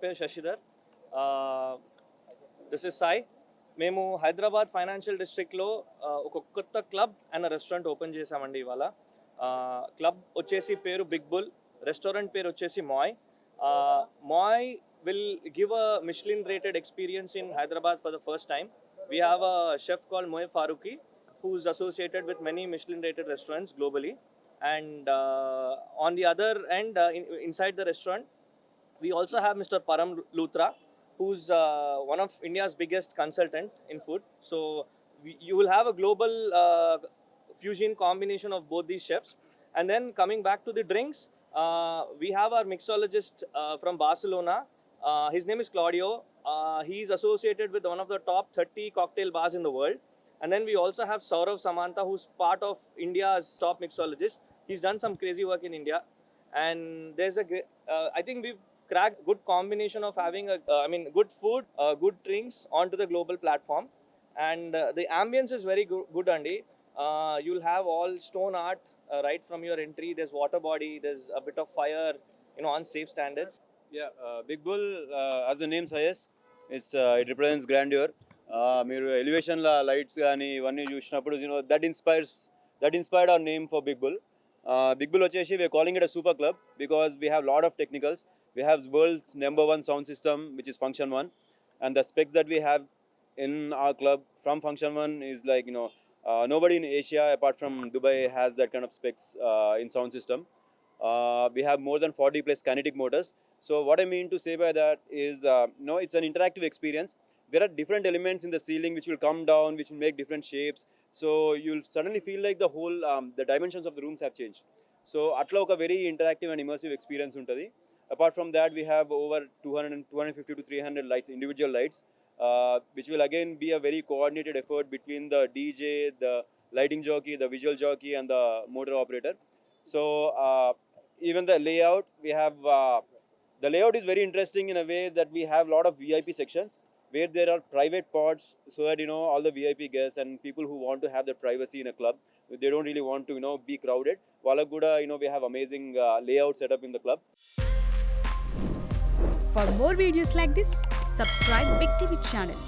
పేరు Shashidhar. This is Sai. మేము Hyderabad financial డిస్ట్రిక్ట్లో ఒక కొత్త క్లబ్ అండ్ రెస్టారెంట్ ఓపెన్ చేసామండి ఇవాళ. క్లబ్ వచ్చేసి పేరు బిగ్ బుల్, రెస్టారెంట్ పేరు వచ్చేసి మాయ్. మాయ్ will give a Michelin rated experience in Hyderabad for the first time. We have a chef called Moe Faruqi, who's associated with many Michelin rated restaurants globally. And on the other end, inside the restaurant, we also have Mr. Param Luthra, who's one of India's biggest consultant in food. So you will have a global fusion combination of both these chefs. And then coming back to the drinks, we have our mixologist from Barcelona. His name is Claudio. He's associated with one of the top 30 cocktail bars in the world. And then we also have Saurav Samantha, who's part of India's top mixologist. He's done some crazy work in India. And there's I think we've cracked good combination of having good food, good drinks onto the global platform. And the ambience is very good, Andy. You'll have all stone art right from your entry. There's water body, there's a bit of fire, on safe standards. Yeah, Big Bull, as the name suggests, it represents grandeur. మీరు elevation lights కానీ ఇవన్నీ చూసినప్పుడు that inspired our name for Big Bull. Big Bull వచ్చేసి we are calling it a super club because we have lot of technicals. We have world's #1 sound system which is function 1, and the specs that we have in our club from function 1 is like nobody in Asia apart from Dubai has that kind of specs in sound system. We have more than 40 plus kinetic motors. So what I mean to say by that is, it's an interactive experience. There are different elements in the ceiling which will come down, which will make different shapes. So you'll suddenly feel like the whole, the dimensions of the rooms have changed. So atla oka very interactive and immersive experience untadi. Apart from that, we have over 250 to 300 lights, individual lights, which will again be a very coordinated effort between the DJ, the lighting jockey, the visual jockey, and the motor operator. So even the layout, we have the layout is very interesting in a way that we have a lot of VIP sections where there are private pods, so that all the VIP guests and people who want to have their privacy in a club, they don't really want to be crowded. Valak kuda we have amazing layout set up in the club. For more videos like this, subscribe Big TV channel.